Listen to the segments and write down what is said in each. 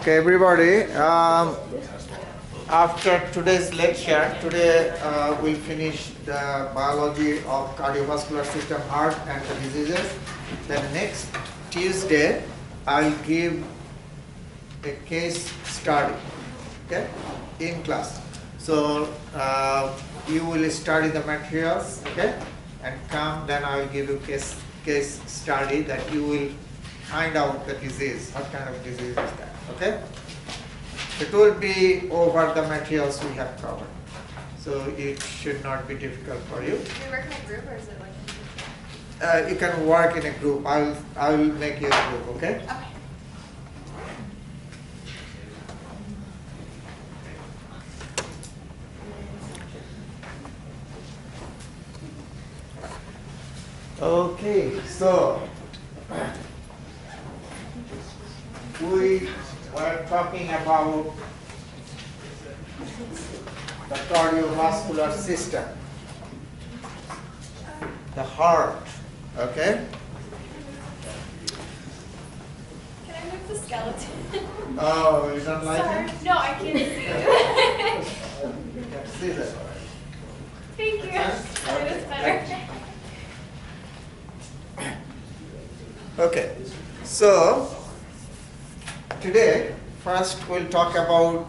Okay, everybody. After today's lecture, today we'll finish the biology of cardiovascular system, heart, and the diseases. Then next Tuesday, I'll give a case study, okay, in class. So you will study the materials, okay, and come. Then I will give you case study that you will find out the disease. What kind of disease is that? Okay. It will be over the materials we have covered, so it should not be difficult for you. Do you work in a group or is it like? You can work in a group. I will make you a group. Okay. Okay, so we were talking about the cardiovascular system, the heart, okay? Can I move the skeleton? Oh, you don't like Sorry. it? No, I can't see. You can see that. Thank you. That is better. Okay, so today first we'll talk about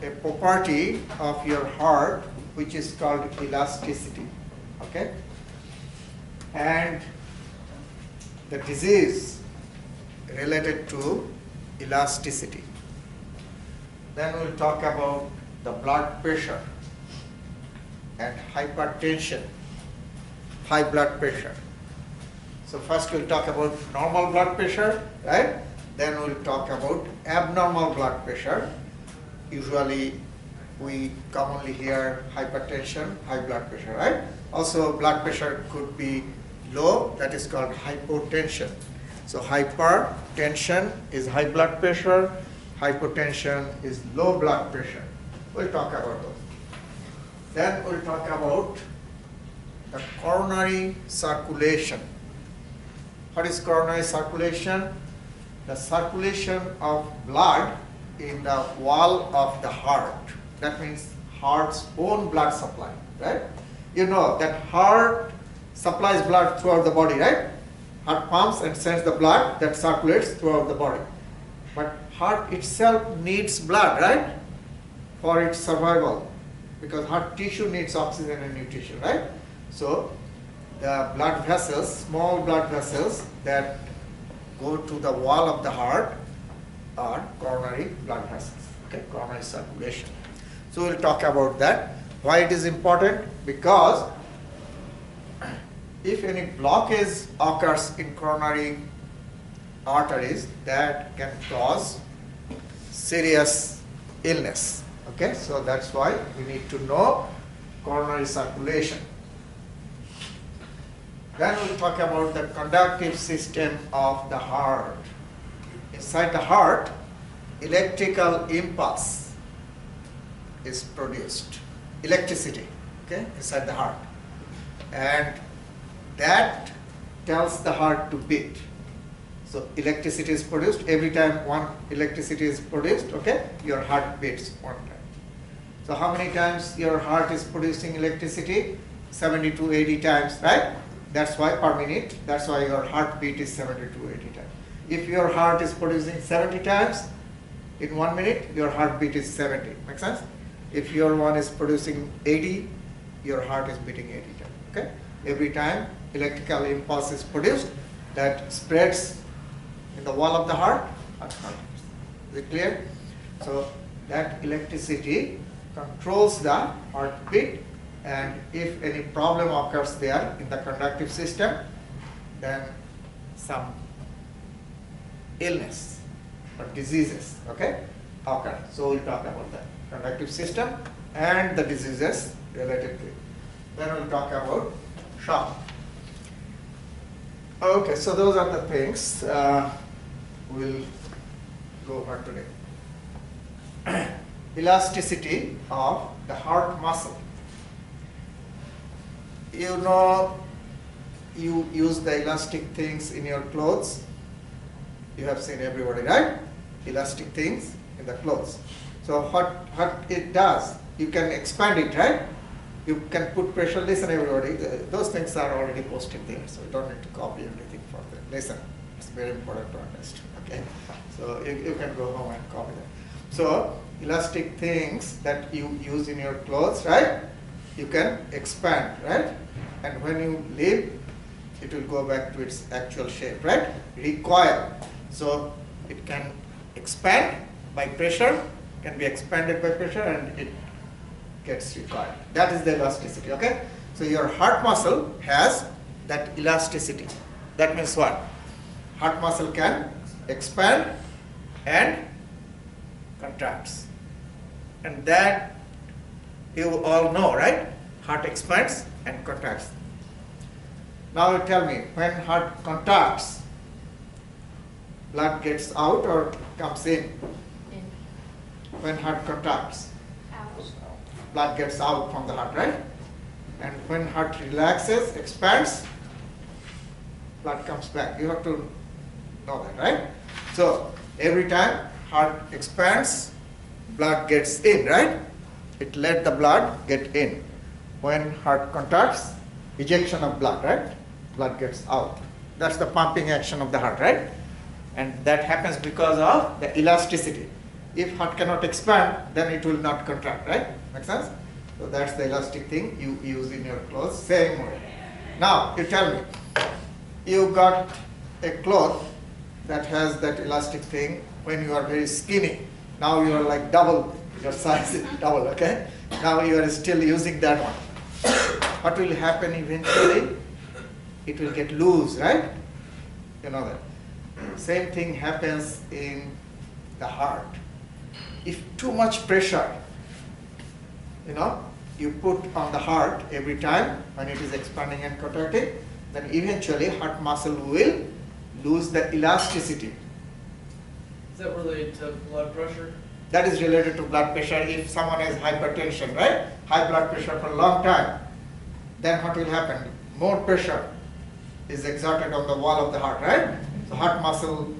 a property of your heart which is called elasticity, okay, and the disease related to elasticity. Then we'll talk about the blood pressure and hypertension, high blood pressure. So first we'll talk about normal blood pressure, right? Then we'll talk about abnormal blood pressure. Usually we commonly hear hypertension, high blood pressure, right? Also blood pressure could be low, that is called hypotension. So hypertension is high blood pressure, hypotension is low blood pressure. We'll talk about those. Then we'll talk about the coronary circulation. What is coronary circulation? The circulation of blood in the wall of the heart. That means heart's own blood supply, right? You know that heart supplies blood throughout the body, right? Heart pumps and sends the blood that circulates throughout the body. But heart itself needs blood, right? For its survival, because heart tissue needs oxygen and nutrition, right? So the blood vessels, small blood vessels that go to the wall of the heart are coronary blood vessels, okay, coronary circulation. So we'll talk about that. Why it is important? Because if any blockage occurs in coronary arteries, that can cause serious illness, okay? So that's why we need to know coronary circulation. Then we'll talk about the conductive system of the heart. Inside the heart, electrical impulse is produced, electricity, okay, inside the heart. And that tells the heart to beat. So electricity is produced. Every time one electricity is produced, okay, your heart beats one time. So how many times your heart is producing electricity? 70 to 80 times, right? That's why per minute, that's why your heartbeat is 70 to 80 times. If your heart is producing 70 times in 1 minute, your heartbeat is 70. Make sense? If your one is producing 80, your heart is beating 80 times. Okay? Every time electrical impulse is produced, that spreads in the wall of the heart. Is it clear? So that electricity controls the heartbeat. And if any problem occurs there in the conductive system, then some illness or diseases, okay, occur. So we'll talk about that conductive system and the diseases related to it. Then we'll talk about shock. Okay, so those are the things we'll go over today. Elasticity of the heart muscle. You know, you use the elastic things in your clothes. You have seen everybody, right? elastic things in the clothes. So what it does, you can expand it, right? You can put pressure. Listen, everybody, those things are already posted there, so you don't need to copy anything for them. Listen, it's very important to understand, okay? So you can go home and copy them. So elastic things that you use in your clothes, right? You can expand, right? And when you leave, it will go back to its actual shape, right? Recoil. So it can expand by pressure, can be expanded by pressure, and it gets recoiled. That is the elasticity, okay? So your heart muscle has that elasticity. That means what? Heart muscle can expand and contracts. And that you all know, right? Heart expands and contracts. Now you tell me, when heart contracts, blood gets out or comes in? In. When heart contracts, Out. blood gets out from the heart, right? And when heart relaxes, expands, blood comes back. You have to know that, right? So every time heart expands, blood gets in, right? It let the blood get in. When heart contracts, ejection of blood, right? Blood gets out. That's the pumping action of the heart, right? And that happens because of the elasticity. If heart cannot expand, then it will not contract, right? Make sense? So that's the elastic thing you use in your clothes, same way. Now, you tell me, you got a cloth that has that elastic thing when you are very skinny. Now you are like double, your size is double, okay? Now you are still using that one. What will happen eventually? It will get loose, right? You know that. Same thing happens in the heart. If too much pressure, you put on the heart every time when it is expanding and contracting, then eventually heart muscle will lose the elasticity. Is that related to blood pressure? That is related to blood pressure. If someone has hypertension, right? High blood pressure for a long time, then what will happen? More pressure is exerted on the wall of the heart, right? So heart muscle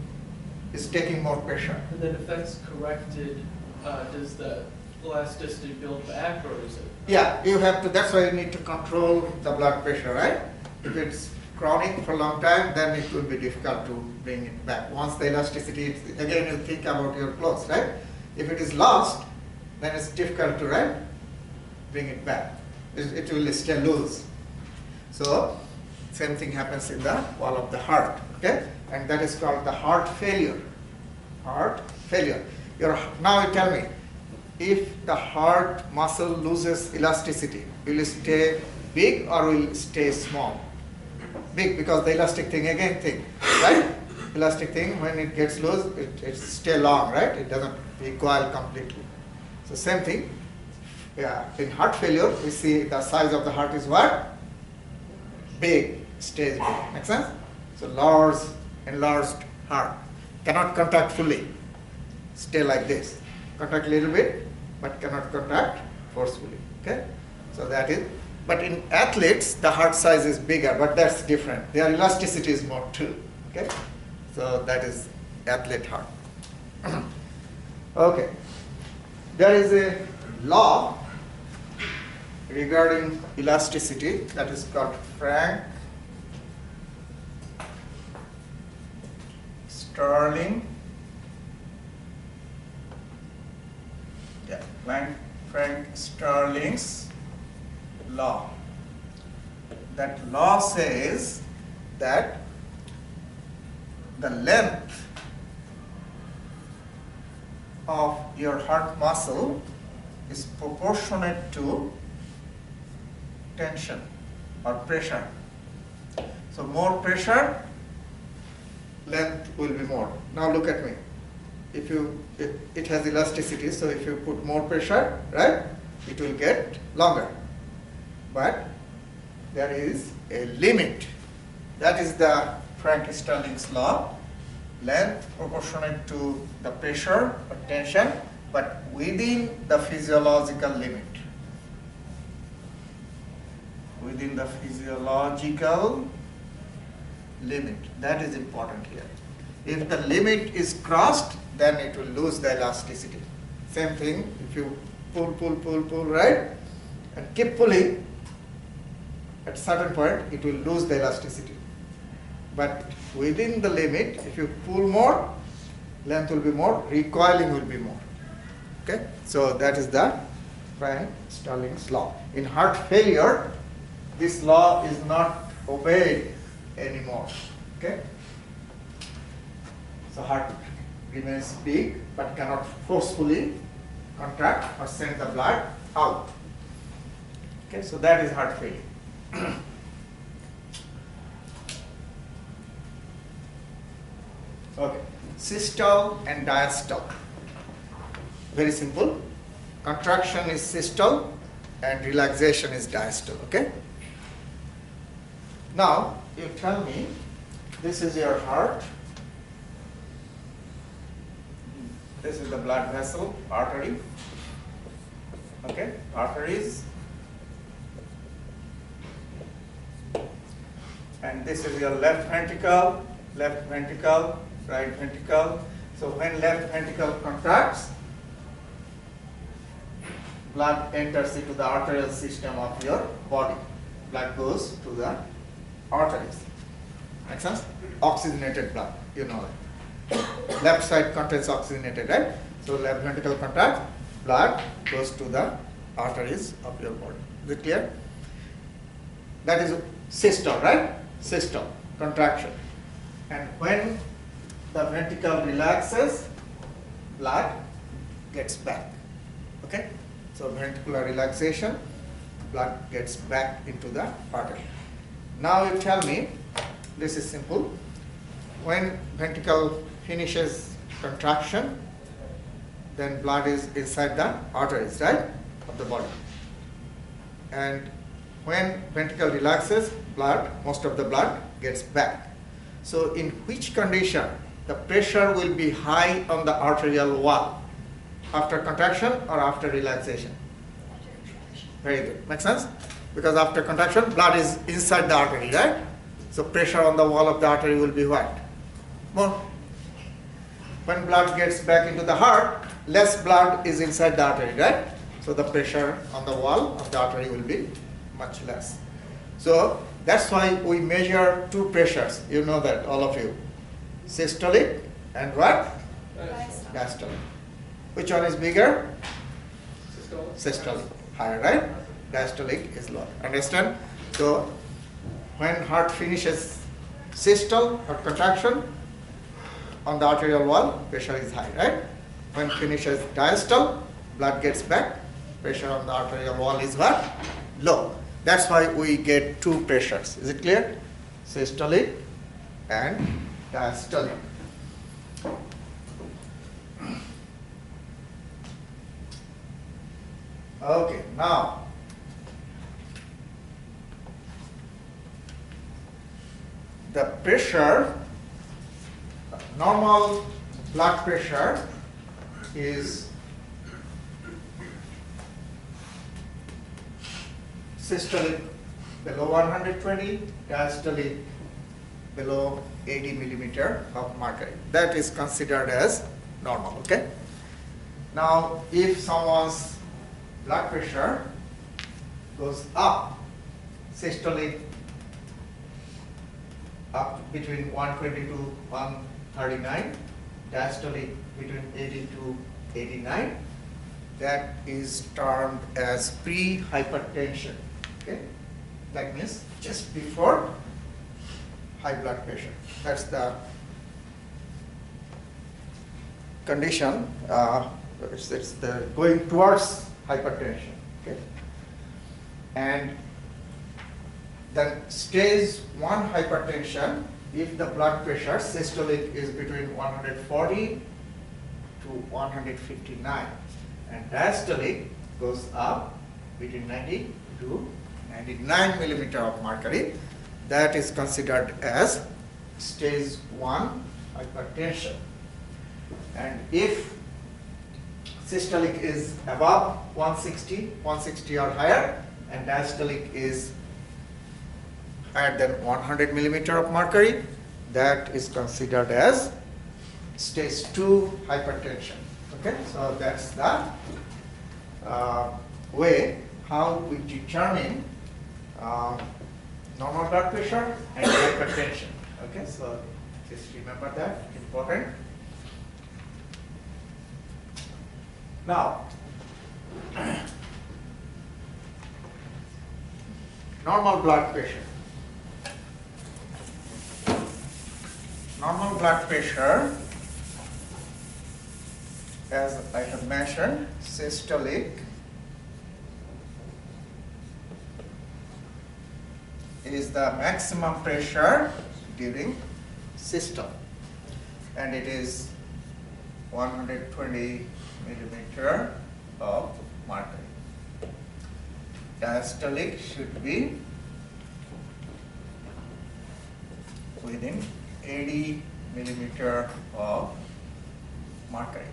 is taking more pressure. And then if that's corrected, does the elasticity build back, or is it? Yeah, you have to, that's why you need to control the blood pressure, right? If it's chronic for a long time, then it will be difficult to bring it back. Once the elasticity, again you think about your clothes, right? If it is lost, then it's difficult to, right, bring it back. It will stay loose. So, same thing happens in the wall of the heart, okay? And that is called the heart failure. Heart failure. Now you tell me, if the heart muscle loses elasticity, will it stay big or will it stay small? Big, because the elastic thing, again thing, right? Elastic thing, when it gets loose, it stay long, right? It doesn't recoil completely. So same thing, yeah, in heart failure, we see the size of the heart is what? Big, stays big. Make sense? So large, enlarged heart cannot contract fully, stay like this. Contract a little bit, but cannot contract forcefully, okay? So that is, but in athletes, the heart size is bigger, but that's different. Their elasticity is more too, okay? So that is athlete heart. Okay. There is a law regarding elasticity that is called Frank-Starling. Yeah, Frank-Starling's law. That law says that the length of your heart muscle is proportionate to tension or pressure. So more pressure, length will be more. Now look at me. If it has elasticity, so if you put more pressure, right, it will get longer. But there is a limit. That is the Frank-Starling's law. Length proportionate to the pressure or tension, but within the physiological limit. Within the physiological limit. That is important here. If the limit is crossed, then it will lose the elasticity. Same thing, if you pull, right? And keep pulling, at a certain point, it will lose the elasticity. But within the limit, if you pull more, length will be more, recoiling will be more. Okay? So that is the Frank-Starling's law. In heart failure, this law is not obeyed anymore. Okay? So heart remains big but cannot forcefully contract or send the blood out. Okay, so that is heart failure. Okay, systole and diastole. Very simple. Contraction is systole and relaxation is diastole. Okay. Now you tell me, this is your heart. This is the blood vessel, artery. Okay, arteries. And this is your left ventricle, right ventricle. So when left ventricle contracts, blood enters into the arterial system of your body. Blood goes to the arteries. Make sense? Oxygenated blood, you know that. Left side contains oxygenated, right? So left ventricle contracts, blood goes to the arteries of your body. Is it clear? That is systole, right? Systole, contraction. And when the ventricle relaxes, blood gets back. Okay? So ventricular relaxation, blood gets back into the artery. Now you tell me, this is simple. When ventricle finishes contraction, then blood is inside the arteries, right, of the body. And when ventricle relaxes, blood, most of the blood gets back. So in which condition the pressure will be high on the arterial wall? After contraction or after relaxation? Very good. Make sense? Because after contraction, blood is inside the artery, right? So pressure on the wall of the artery will be what? More. When blood gets back into the heart, less blood is inside the artery, right? So the pressure on the wall of the artery will be much less. So that's why we measure two pressures. You know that, all of you. Systolic and what? Diastolic. Which one is bigger? Systolic. Higher, right? Diastolic is lower. Understand? So when heart finishes systole or contraction, on the arterial wall, pressure is high, right? When finishes diastole, blood gets back, pressure on the arterial wall is what? Low. That's why we get two pressures. Is it clear? Systolic and diastolic. Okay, now the pressure, normal blood pressure is systolic below 120, diastolic below 80 millimeter of mercury. That is considered as normal, okay? Now, if someone's blood pressure goes up, systolic up between 120 to 139, diastolic between 80 to 89, that is termed as pre-hypertension. Okay, that means just before high blood pressure. That's the condition. It's the going towards hypertension. Okay, and then stage 1 hypertension, if the blood pressure systolic is between 140 to 159, and diastolic goes up between 90 to 99 millimeter of mercury, that is considered as stage 1 hypertension. And if systolic is above 160 or higher, and diastolic is higher than 100 millimeter of mercury, that is considered as stage 2 hypertension. Okay, so that's the way how we determine normal blood pressure and hypertension. Okay, so just remember that, important. Now, normal blood pressure. Normal blood pressure, as I have mentioned, systolic is the maximum pressure during systole, and it is 120 millimeter of mercury. Diastolic should be within 80 millimeter of mercury.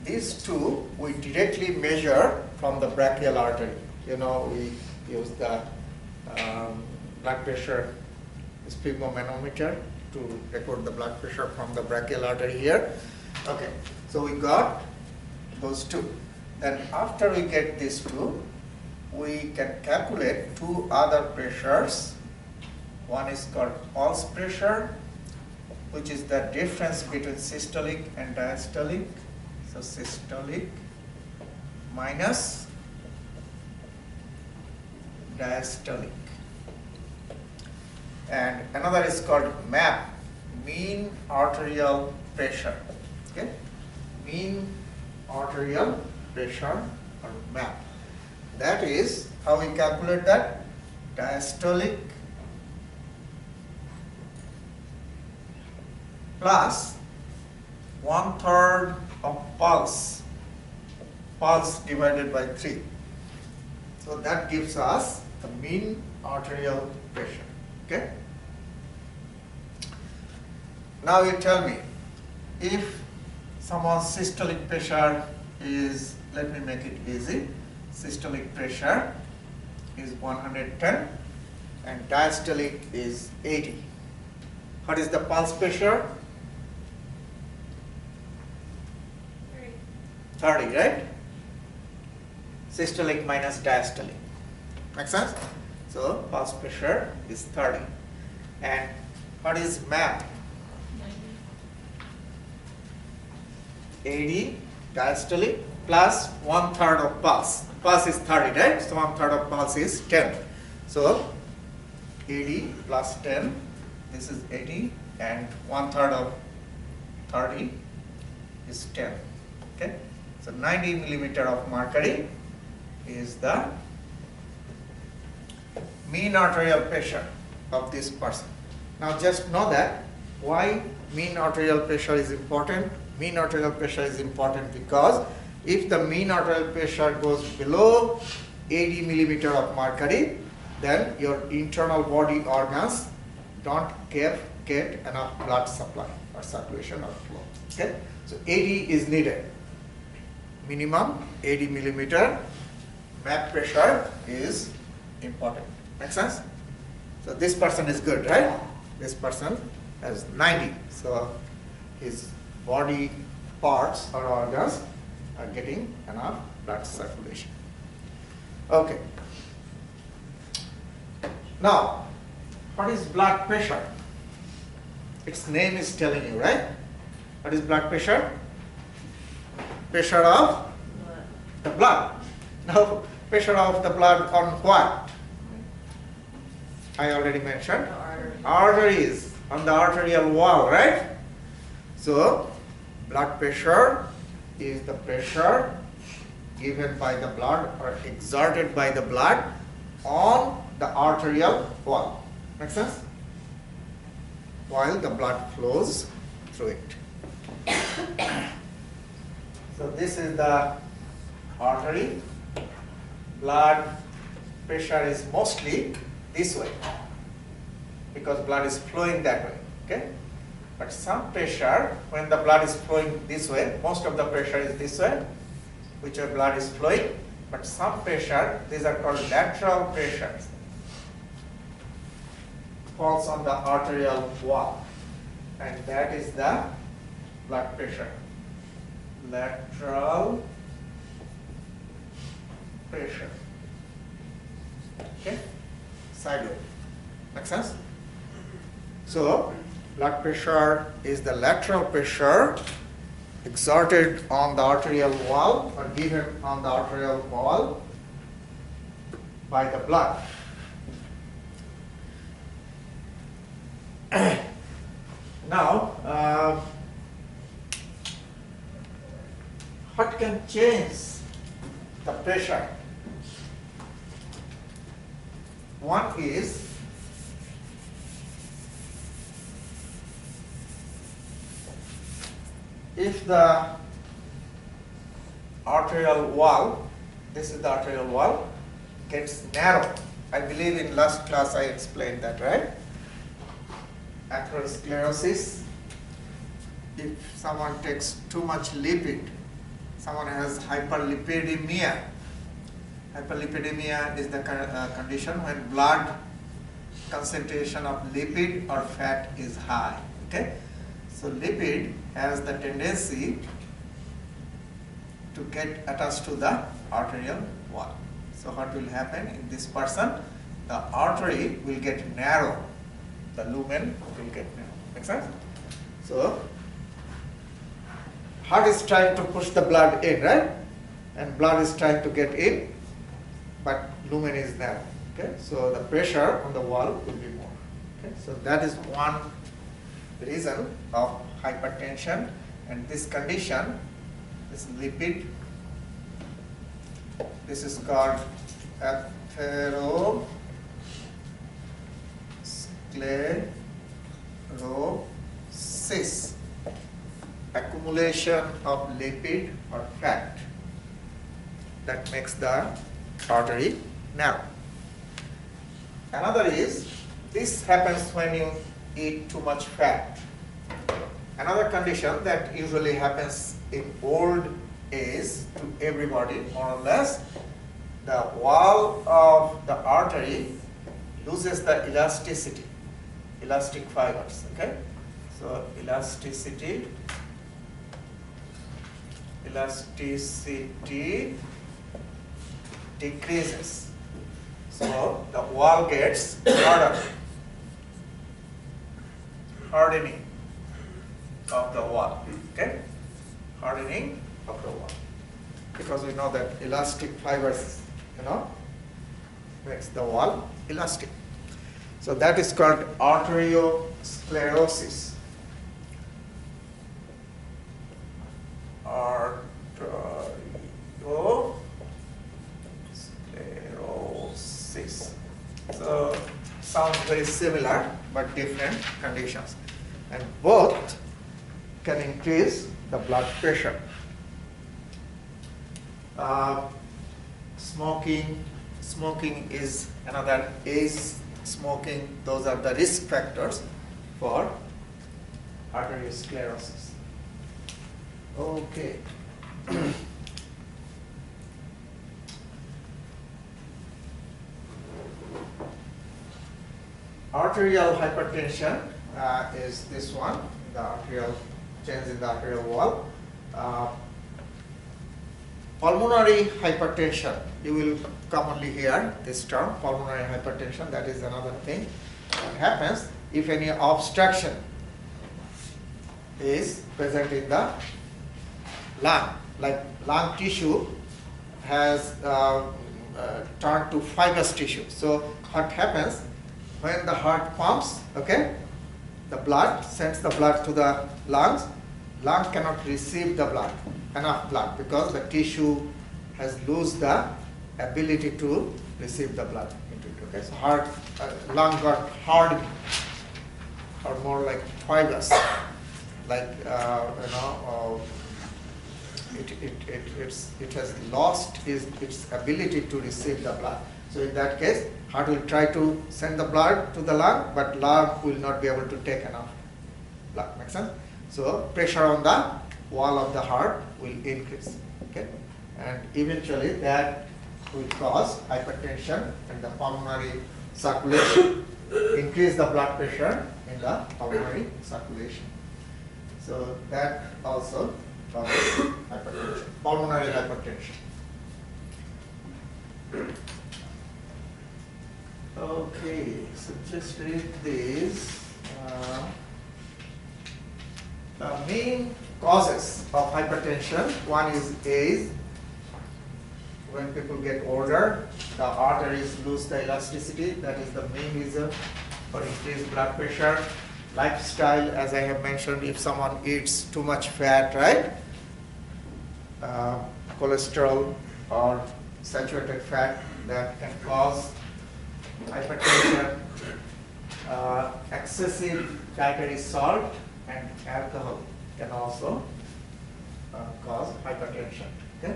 These two we directly measure from the brachial artery. You know, we use the blood pressure sphygmomanometer to record the blood pressure from the brachial artery here. Okay, so we got those two. Then after we get these two, we can calculate two other pressures. One is called pulse pressure, which is the difference between systolic and diastolic. So systolic minus diastolic. And another is called MAP, mean arterial pressure. Okay, mean arterial pressure, or MAP. That is how we calculate that. Diastolic plus 1/3 of pulse divided by 3. So that gives us the mean arterial pressure. Okay. Now you tell me, if someone's systolic pressure is, let me make it easy, systolic pressure is 110 and diastolic is 80. What is the pulse pressure? 30, right? Systolic minus diastolic. Make sense? So pulse pressure is 30. And what is MAP? 80 diastolic plus 1/3 of pulse. Pulse is 30, right? So 1/3 of pulse is 10. So 80 plus 10, this is 80, and 1/3 of 30 is 10. Okay? So 90 millimeter of mercury is the mean arterial pressure of this person. Now just know that why mean arterial pressure is important. Mean arterial pressure is important because if the mean arterial pressure goes below 80 millimeter of mercury, then your internal body organs don't get enough blood supply or circulation or flow. Okay? So 80 is needed. Minimum 80 millimeter MAP pressure is important. Make sense? So this person is good, right? This person has 90. So his body parts or organs are getting enough blood circulation. Okay. Now, what is blood pressure? Its name is telling you, right? What is blood pressure? Pressure of the blood. Now, pressure of the blood on what? I already mentioned. Arteries, on the arterial wall, right? So, blood pressure is the pressure given by the blood or exerted by the blood on the arterial wall. Make sense? While the blood flows through it. So this is the artery. Blood pressure is mostly this way because blood is flowing that way. Okay? But some pressure, when the blood is flowing this way, most of the pressure is this way, which your blood is flowing. But some pressure, these are called lateral pressures, falls on the arterial wall. And that is the blood pressure. Lateral pressure. Okay? Sideway. Make sense? So, blood pressure is the lateral pressure exerted on the arterial wall or given on the arterial wall by the blood. Now, what can change the pressure? One is if the arterial wall, this is the arterial wall, gets narrow. I believe in last class I explained that, right? Atherosclerosis, if someone takes too much lipid, someone has hyperlipidemia. Hyperlipidemia is the condition when blood concentration of lipid or fat is high. Okay? So lipid has the tendency to get attached to the arterial wall. So what will happen in this person? The artery will get narrow. The lumen will get narrow. Make sense? So heart is trying to push the blood in, right? And blood is trying to get in, but lumen is narrow. Okay? So the pressure on the wall will be more. Okay? So that is one reason of hypertension, and this condition, this lipid, this is called atherosclerosis, accumulation of lipid or fat that makes the artery narrow. Another is, this happens when you eat too much fat. Another condition that usually happens in old age to everybody, more or less, the wall of the artery loses the elasticity, elastic fibers, okay? So elasticity decreases. So the wall gets harder, hardening of the wall, okay? Hardening of the wall. Because we know that elastic fibers, makes the wall elastic. So that is called arteriosclerosis. Arteriosclerosis. So sounds very similar but different conditions. And both can increase the blood pressure. Smoking is another, smoking, those are the risk factors for arteriosclerosis. Okay. Arterial hypertension is this one, the arterial change in the arterial wall. Pulmonary hypertension, you will commonly hear this term, pulmonary hypertension. That is another thing that happens if any obstruction is present in the lung, like lung tissue has turned to fibrous tissue. So what happens when the heart pumps, okay, the blood sends the blood to the lungs. Lung cannot receive the blood, enough blood, because the tissue has lost the ability to receive the blood into it. Okay, so lung got hardened, or more like fibrous, like it has lost its ability to receive the blood. So in that case, heart will try to send the blood to the lung, but lung will not be able to take enough blood. Make sense? So pressure on the wall of the heart will increase. Okay, and eventually that will cause hypertension and the pulmonary circulation, increase the blood pressure in the pulmonary circulation. So that also causes hypertension, pulmonary hypertension. Okay, so just read this. The main causes of hypertension, one is age. When people get older, the arteries lose the elasticity. That is the main reason for increased blood pressure. Lifestyle, as I have mentioned, if someone eats too much fat, right? Cholesterol or saturated fat, that can cause hypertension. Excessive dietary salt and alcohol can also cause hypertension. Okay?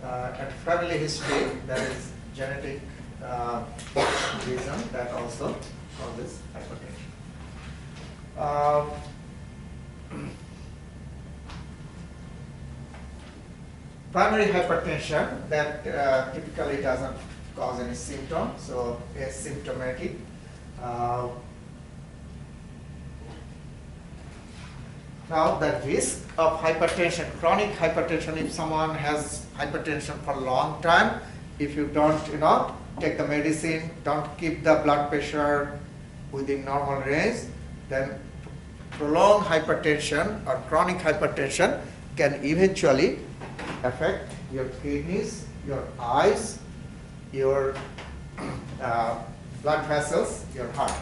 And family history, that is genetic reason, that also causes hypertension. Primary hypertension, that typically doesn't cause any symptom, so asymptomatic. Now the risk of hypertension, chronic hypertension, if someone has hypertension for a long time, if you don't, take the medicine, don't keep the blood pressure within normal range, then prolonged hypertension or chronic hypertension can eventually affect your kidneys, your eyes, your blood vessels, your heart.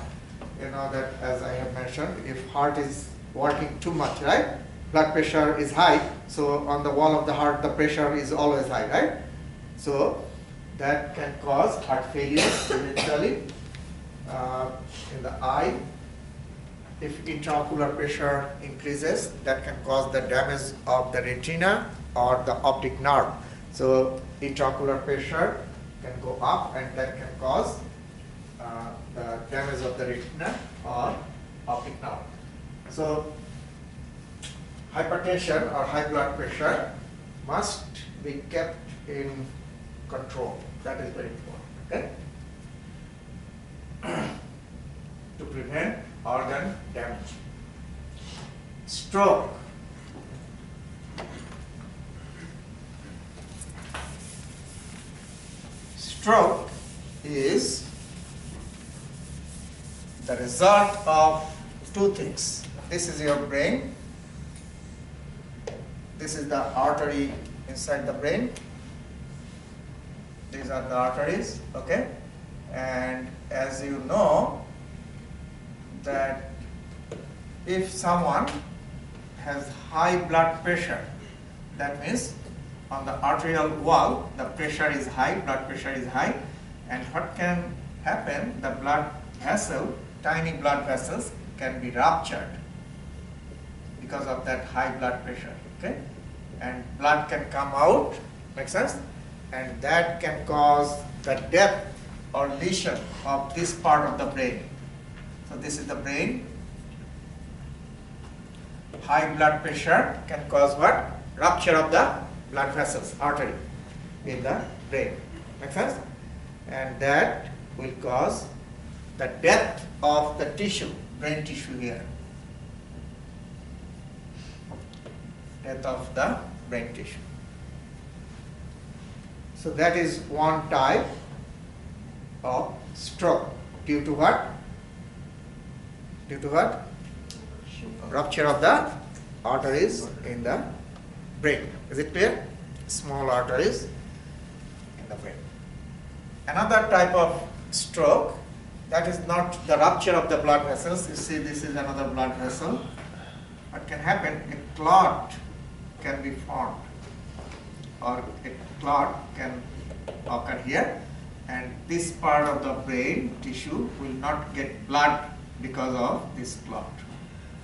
You know that, as I have mentioned, if heart is working too much, right? Blood pressure is high, so on the wall of the heart, the pressure is always high, right? So that can cause heart failure eventually. In the eye, if intraocular pressure increases, that can cause the damage of the retina or the optic nerve. So intraocular pressure can go up, and that can cause the damage of the retina or optic nerve. So hypertension or high blood pressure must be kept in control. That is very important. Okay? To prevent organ damage. Stroke. Stroke is the result of two things. This is your brain. This is the artery inside the brain. These are the arteries, okay? And as you know, that if someone has high blood pressure, that means on the arterial wall, the pressure is high, blood pressure is high, and what can happen, the blood vessel, tiny blood vessels can be ruptured because of that high blood pressure, okay? And blood can come out, make sense? And that can cause the death or lesion of this part of the brain. So this is the brain. High blood pressure can cause what? Rupture of the blood vessels, artery in the brain. Make sense? And that will cause the death of the tissue, brain tissue here. Death of the brain tissue. So that is one type of stroke. Due to what? Due to what? Rupture of the arteries in the brain. Is it clear? Small arteries in the brain. Another type of stroke, that is not the rupture of the blood vessels. You see, this is another blood vessel. What can happen? A clot can be formed, or a clot can occur here, and this part of the brain tissue will not get blood because of this clot.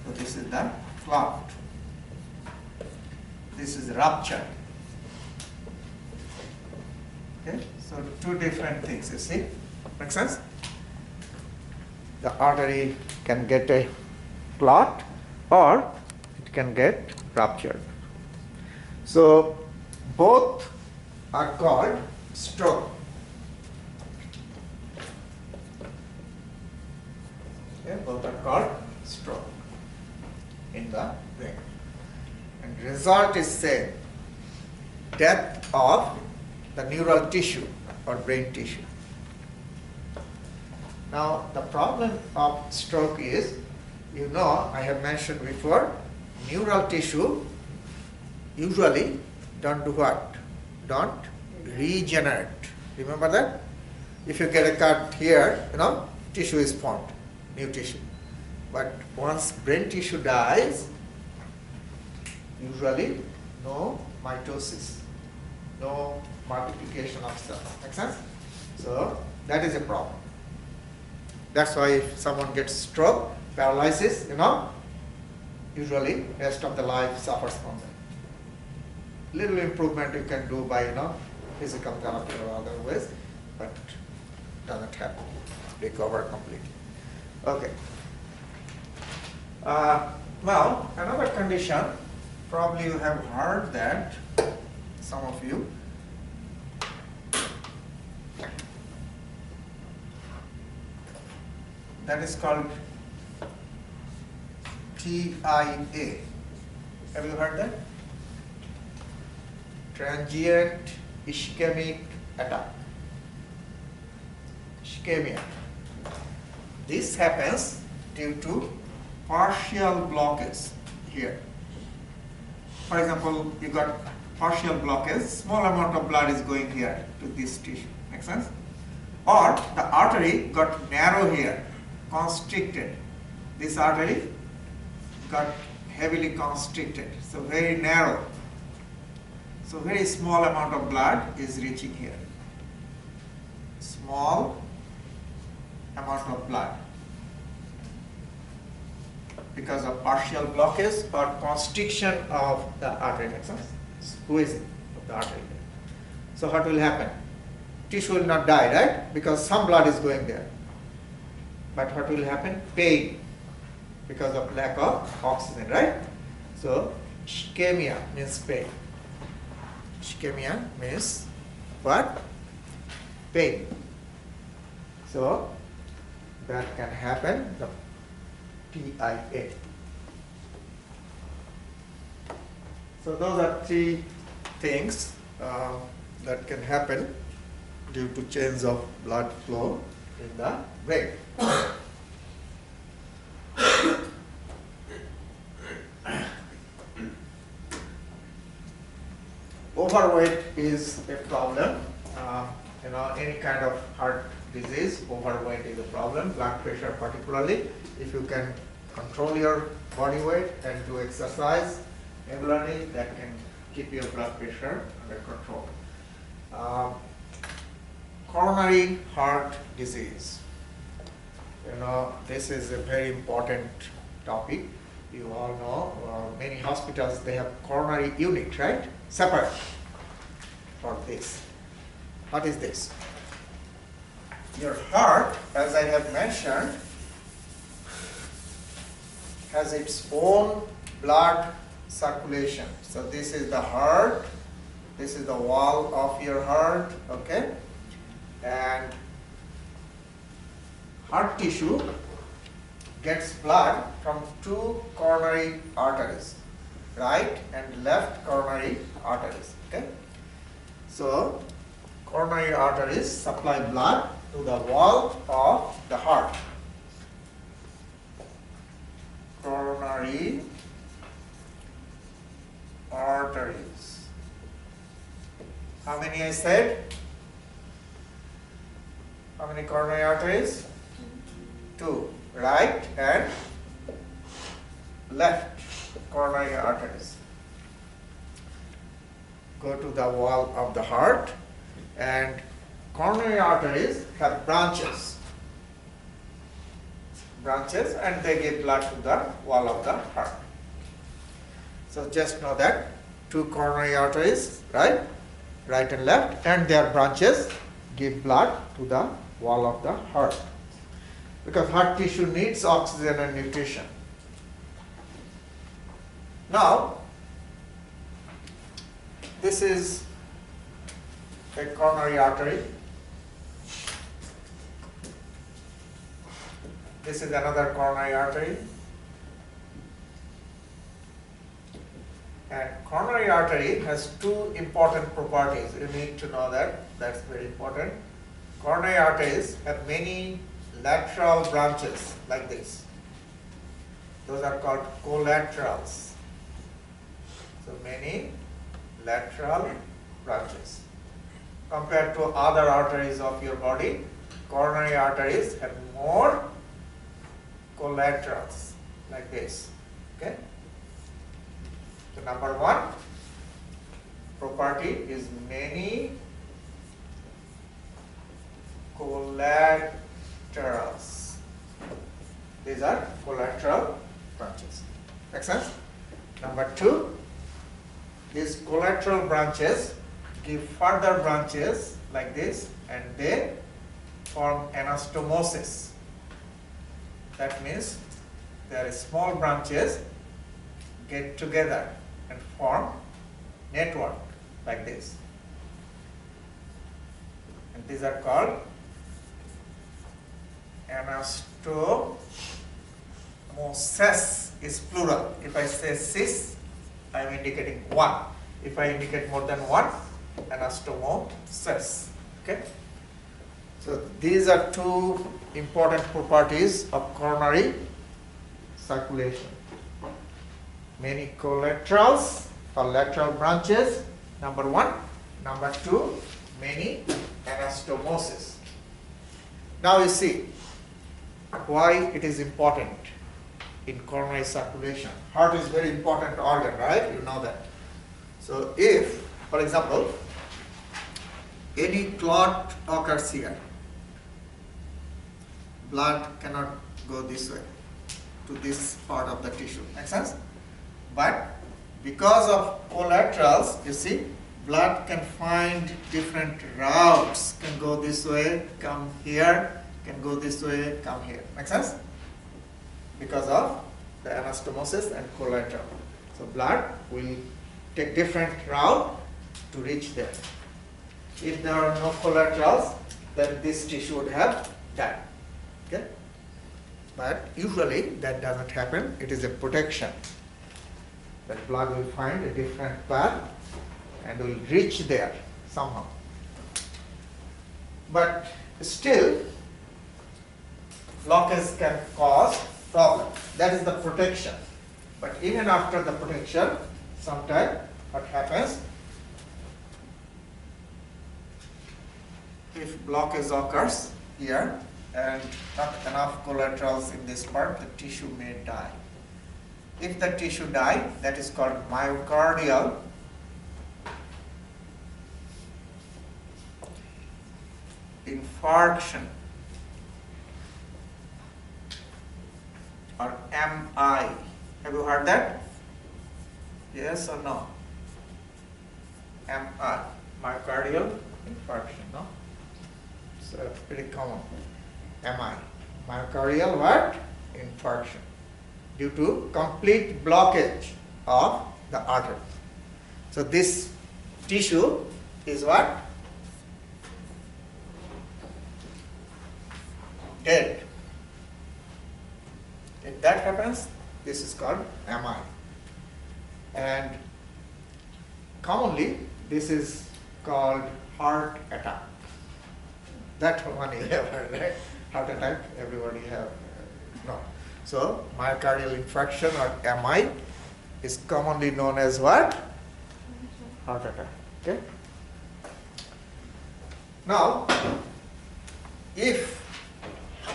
So this is the clot. This is rupture. Okay, so two different things, you see. Make sense? The artery can get a clot or it can get ruptured. So both are called stroke. Okay, both are called stroke. in the brain. And result is same, death of the neural tissue or brain tissue. Now the problem of stroke is, you know, I have mentioned before, neural tissue usually don't do what? Don't regenerate. Remember that? If you get a cut here, you know, tissue is formed, new tissue. But once brain tissue dies, usually no mitosis, no multiplication of cells. Make sense? So that is a problem. That's why if someone gets stroke, paralysis, you know, usually rest of the life suffers from that. Little improvement you can do by, you know, physical therapy or other ways, but doesn't happen. Recover completely. Okay. Well, another condition, probably you have heard that, some of you. That is called TIA. Have you heard that? Transient ischemic attack. Ischemia. This happens due to partial blockage here. For example, you got partial blockage, small amount of blood is going here to this tissue. Make sense? Or the artery got narrow here, constricted. This artery got heavily constricted, so very narrow. So very small amount of blood is reaching here. Small amount of blood because of partial blockage or constriction of the artery. Makes sense? Squeezing of the artery. So what will happen? Tissue will not die, right? Because some blood is going there. But what will happen? Pain because of lack of oxygen, right? So ischemia means pain. Ischemia means what? Pain. So that can happen, the TIA. So those are three things that can happen due to change of blood flow in the brain. Overweight is a problem. You know, any kind of heart disease, overweight is a problem. Blood pressure particularly. If you can control your body weight and do exercise regularly, that can keep your blood pressure under control. Coronary heart disease. You know, this is a very important topic. You all know many hospitals, they have coronary unit, right? Separate for this. What is this? Your heart, as I have mentioned, has its own blood circulation. So this is the heart, this is the wall of your heart, okay? And heart tissue gets blood from two coronary arteries, right and left coronary arteries, okay? So coronary arteries supply blood to the wall of the heart. Coronary arteries. How many I said? How many coronary arteries? Two. Right and left coronary arteries go to the wall of the heart, and coronary arteries have branches, and they give blood to the wall of the heart. So just know that two coronary arteries, right and left, and their branches give blood to the wall of the heart. Because heart tissue needs oxygen and nutrition. Now, this is a coronary artery. This is another coronary artery. And coronary artery has two important properties. You need to know that. That's very important. Coronary arteries have many lateral branches like this. Those are called collaterals. So many lateral branches. Compared to other arteries of your body, coronary arteries have more collaterals like this. Okay? So number one property is many collaterals. These are collateral branches. Make sense? Number two, these collateral branches give further branches like this and they form anastomosis. That means there are small branches get together and form network like this. And these are called anastomosis is plural. If I say cis, I am indicating one. If I indicate more than one, anastomosis. Okay? So these are two important properties of coronary circulation. Many collaterals or lateral branches, number one. Number two, many anastomosis. Now you see why it is important in coronary circulation. Heart is very important organ, right? You know that. So if, for example, any clot occurs here, blood cannot go this way to this part of the tissue. Make sense? But because of collaterals, you see, blood can find different routes. Can go this way, come here, can go this way, come here. Make sense? Because of the anastomosis and collateral. So blood will take different route to reach there. If there are no collaterals, then this tissue would have died. Okay? But usually that doesn't happen. It is a protection. That blood will find a different path and will reach there somehow. But still, blockage can cause problem. That is the protection. But even after the protection, sometimes what happens, if blockage occurs here and not enough collaterals in this part, the tissue may die. If the tissue dies, that is called myocardial infarction or MI. Have you heard that? Yes or no? MI, myocardial infarction, no? So pretty common. MI, myocardial what? Infarction. Due to complete blockage of the artery. So this tissue is what? Dead. If that happens, this is called MI. And commonly, this is called heart attack. That one you have heard, right? Heart attack, everybody have no. So myocardial infarction or MI is commonly known as what? Heart attack. Okay. Now, if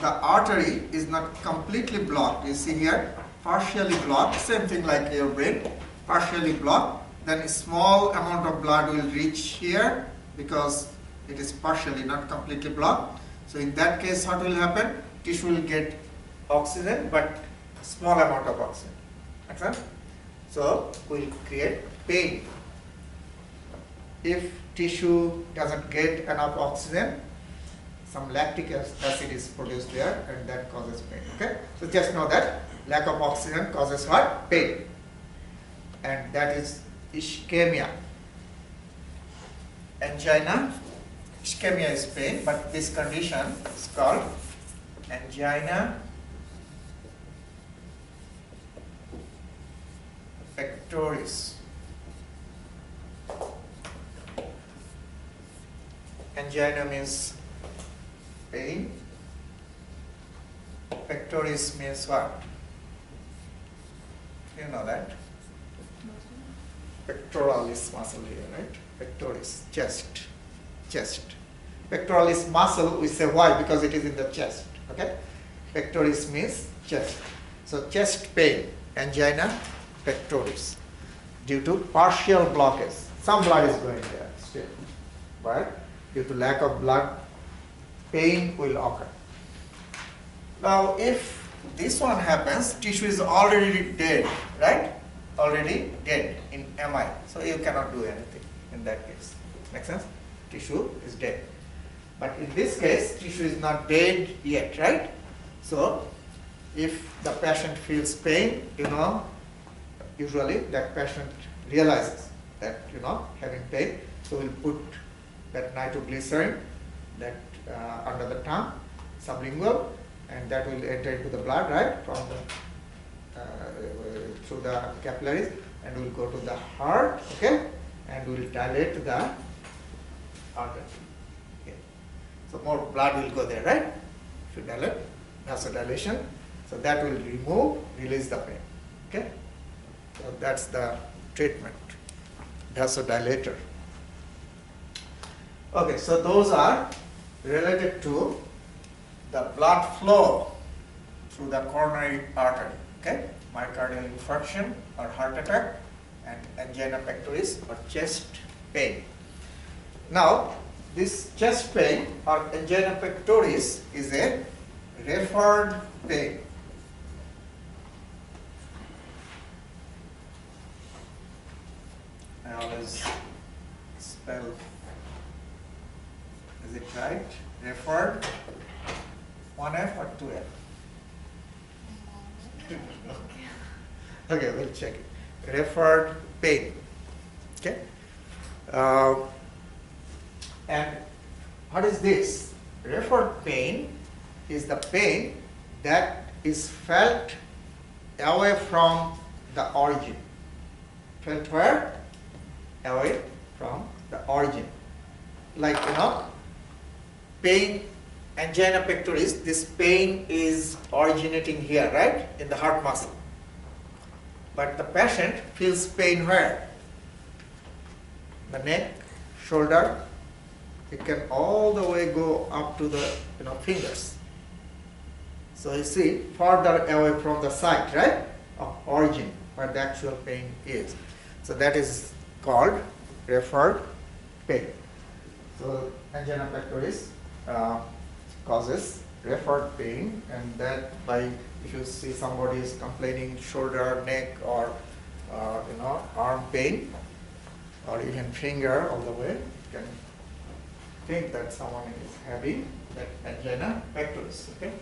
the artery is not completely blocked, you see here, partially blocked, same thing like your brain, partially blocked, then a small amount of blood will reach here because it is partially, not completely blocked. So in that case, what will happen? Tissue will get oxygen, but small amount of oxygen. Make sense? So will create pain. If tissue doesn't get enough oxygen, some lactic acid is produced there and that causes pain. Okay? So just know that lack of oxygen causes what? Pain. And that is ischemia. Angina, ischemia is pain, but this condition is called angina pectoris. Angina means pain. Pectoris means what? You know that? Pectoralis muscle here, right? Pectoris, chest, chest. Pectoralis muscle, we say why? Because it is in the chest, okay? Pectoris means chest. So chest pain, angina pectoris, due to partial blockage. Some blood is going there still, but due to lack of blood, pain will occur. Now, if this one happens, tissue is already dead, right? Already dead in MI. So you cannot do anything in that case. Make sense? Tissue is dead. But in this case, tissue is not dead yet, right? So if the patient feels pain, usually that patient realizes that, having pain. So we'll put that nitroglycerin that under the tongue, sublingual, and that will enter into the blood, right, from the through the capillaries, and will go to the heart, okay, and will dilate the artery. Okay. So more blood will go there, right? If you dilate, vasodilation, so that will release the pain. Okay, so that's the treatment, vasodilator. Okay, so those are related to the blood flow through the coronary artery, okay? Myocardial infarction or heart attack, and angina pectoris or chest pain. Now, this chest pain or angina pectoris is a referred pain. I always spell, is it right? Referred, 1F or 2F? Okay, we'll check it. Referred pain. Okay. And what is this? Referred pain is the pain that is felt away from the origin. Felt where? Away from the origin. Like, pain, angina pectoris, this pain is originating here, right? In the heart muscle. But the patient feels pain where? The neck, shoulder. It can all the way go up to the fingers. So you see, further away from the site, right, of origin, where the actual pain is. So that is called referred pain. So angina pectoris causes referred pain, and that if you see somebody is complaining shoulder, neck, or arm pain, or even finger all the way, you can think that someone is having that angina pectoris. Okay.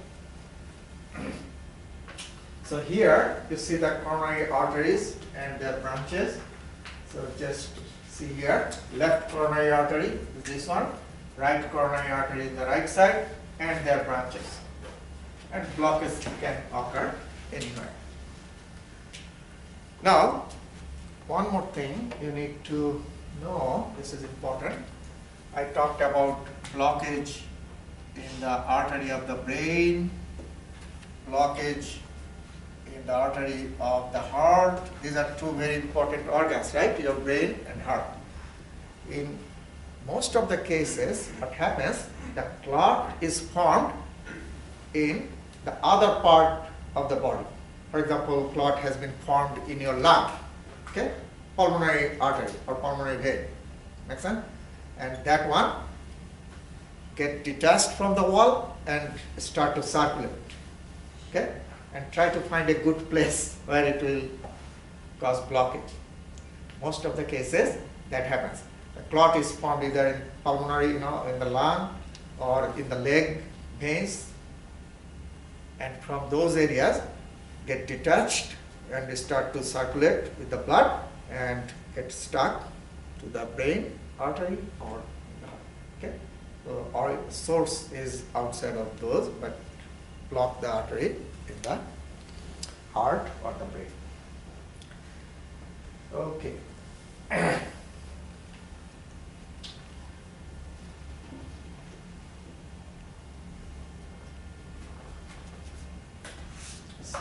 So here you see the coronary arteries and their branches. So just see here, left coronary artery is this one, right coronary artery is the right side, and their branches. And blockage can occur anywhere. Now, one more thing you need to know, this is important. I talked about blockage in the artery of the brain, blockage in the artery of the heart. These are two very important organs, right? Your brain and heart. In most of the cases, what happens, the clot is formed in the other part of the body. For example, clot has been formed in your lung, okay? Pulmonary artery or pulmonary vein. Make sense? And that one get detached from the wall and start to circulate. Okay? And try to find a good place where it will cause blockage. Most of the cases that happens. The clot is formed either in pulmonary, in the lung or in the leg veins, and from those areas get detached and start to circulate with the blood and get stuck to the brain artery or the heart. Okay? So our source is outside of those, but block the artery in the heart or the brain. Okay.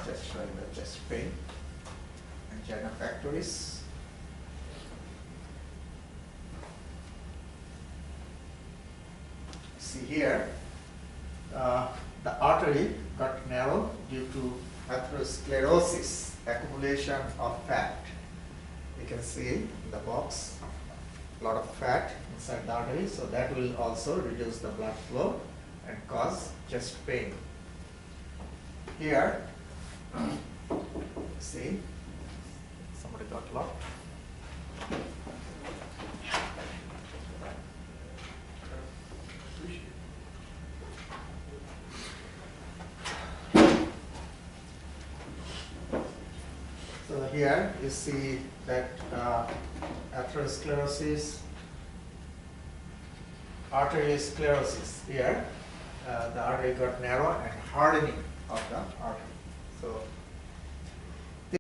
just showing the chest pain, angina pectoris. See here, the artery got narrow due to atherosclerosis, accumulation of fat. You can see in the box, a lot of fat inside the artery, so that will also reduce the blood flow and cause chest pain. Here, see, somebody got locked. So here you see that atherosclerosis, arteriosclerosis. Here, the artery got narrow and hardening of the artery.